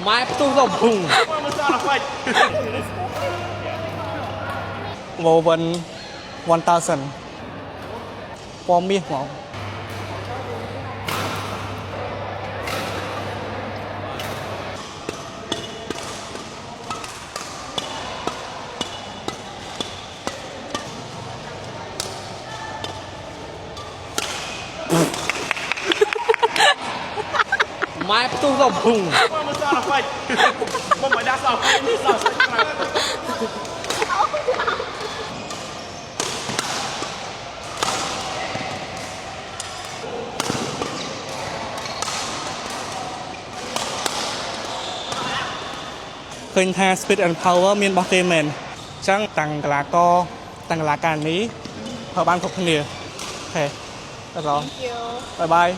ម៉ែផ្ទុះទៅភុង Woven 1000 ពណ៌មាសហ្មងម៉ែផ្ទុះទៅភុង Vamos lá, vai. Vamos dar só, vai, só. ឃើញថា Speed and Power មានរបស់គេមែនអញ្ចឹងតាំងកីឡាករតាំងកីឡាការនេះធ្វើបានគ្រប់គ្នាអូខេដល់ Thank you. Bye bye